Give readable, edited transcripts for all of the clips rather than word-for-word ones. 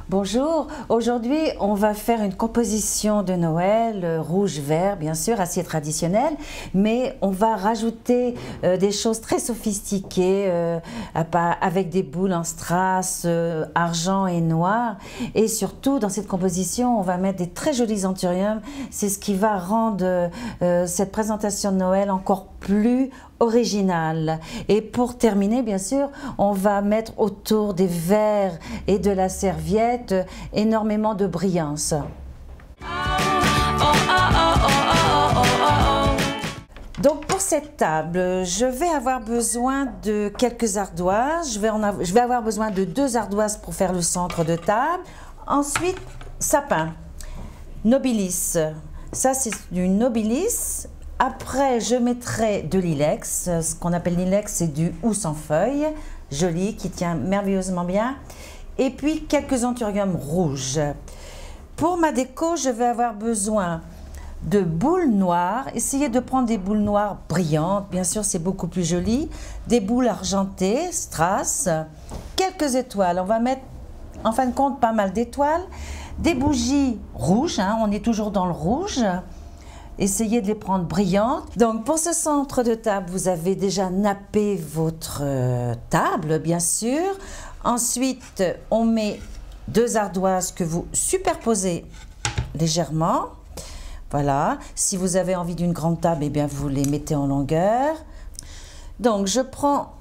Bonjour, aujourd'hui on va faire une composition de Noël, rouge-vert bien sûr, assez traditionnelle, mais on va rajouter des choses très sophistiquées avec des boules en strass, argent et noir, et surtout dans cette composition on va mettre des très jolis anthuriums. C'est ce qui va rendre cette présentation de Noël encore plus originale. Et pour terminer, bien sûr, on va mettre autour des verres et de la serviette énormément de brillance. Donc pour cette table, je vais avoir besoin de quelques ardoises. Je vais avoir besoin de 2 ardoises pour faire le centre de table. Ensuite, sapin, nobilis. Ça, c'est du nobilis. Après, je mettrai de l'ilex. Ce qu'on appelle l'ilex, c'est du housse en feuilles, joli, qui tient merveilleusement bien. Et puis, quelques anthuriums rouges. Pour ma déco, je vais avoir besoin de boules noires. Essayez de prendre des boules noires brillantes. Bien sûr, c'est beaucoup plus joli. Des boules argentées, strass. Quelques étoiles. On va mettre, en fin de compte, pas mal d'étoiles. Des bougies rouges. On est toujours dans le rouge. Essayez de les prendre brillantes. Donc pour ce centre de table, vous avez déjà nappé votre table, bien sûr. Ensuite, on met 2 ardoises que vous superposez légèrement. Voilà. Si vous avez envie d'une grande table, eh bien vous les mettez en longueur. Donc je prends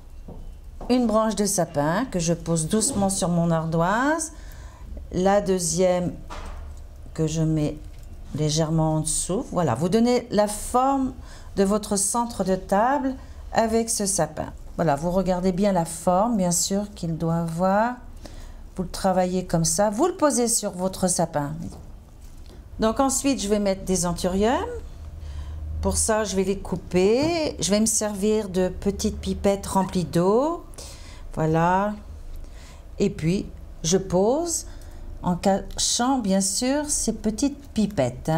une branche de sapin que je pose doucement sur mon ardoise. La deuxième que je mets légèrement en dessous. Voilà, vous donnez la forme de votre centre de table avec ce sapin. Voilà, vous regardez bien la forme, bien sûr, qu'il doit avoir. Vous le travaillez comme ça. Vous le posez sur votre sapin. Donc ensuite, je vais mettre des anthuriums. Pour ça, je vais les couper. Je vais me servir de petites pipettes remplies d'eau. Voilà. Et puis, je pose en cachant bien sûr ces petites pipettes.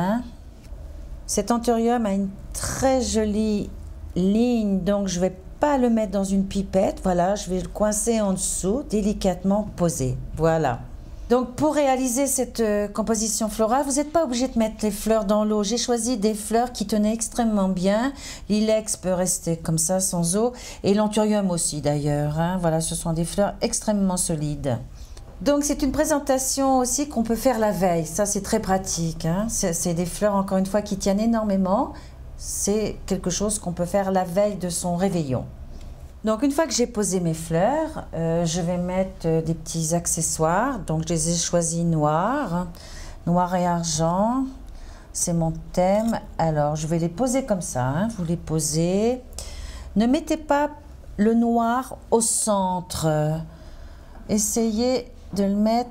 Cet anthurium a une très jolie ligne, donc je ne vais pas le mettre dans une pipette. Voilà, je vais le coincer en dessous, délicatement posé. Voilà. Donc pour réaliser cette composition florale, vous n'êtes pas obligé de mettre les fleurs dans l'eau. J'ai choisi des fleurs qui tenaient extrêmement bien. L'ilex peut rester comme ça sans eau, et l'anthurium aussi d'ailleurs. Voilà, ce sont des fleurs extrêmement solides. Donc c'est une présentation aussi qu'on peut faire la veille, ça c'est très pratique. C'est des fleurs encore une fois qui tiennent énormément, c'est quelque chose qu'on peut faire la veille de son réveillon. Donc une fois que j'ai posé mes fleurs, je vais mettre des petits accessoires, donc je les ai choisis noirs, noir et argent, c'est mon thème. Alors je vais les poser comme ça, vous les posez, ne mettez pas le noir au centre, essayez de le mettre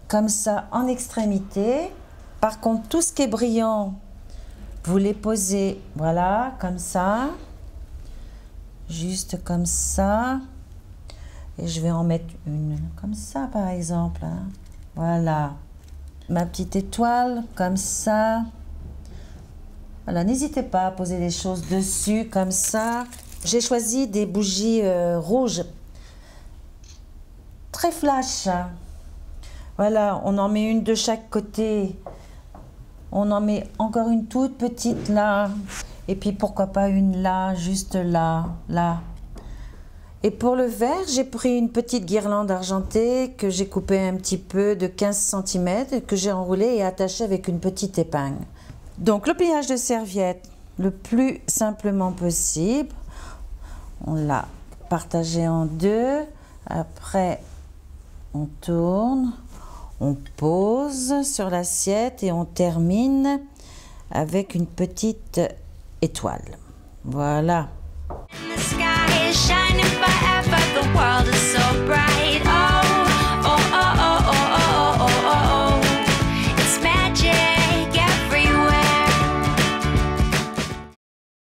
comme ça en extrémité. Par contre, tout ce qui est brillant, vous les posez, voilà, comme ça, juste comme ça. Et je vais en mettre une comme ça, par exemple. Voilà, ma petite étoile, comme ça. Voilà, n'hésitez pas à poser des choses dessus, comme ça. J'ai choisi des bougies rouges. Très flash. Voilà, on en met une de chaque côté. On en met encore une toute petite là. Et puis pourquoi pas une là, juste là, là. Et pour le vert, j'ai pris une petite guirlande argentée que j'ai coupée un petit peu de 15 cm, que j'ai enroulée et attachée avec une petite épingle. Donc le pliage de serviette le plus simplement possible. On l'a partagé en 2. Après, on tourne, on pose sur l'assiette et on termine avec une petite étoile. Voilà.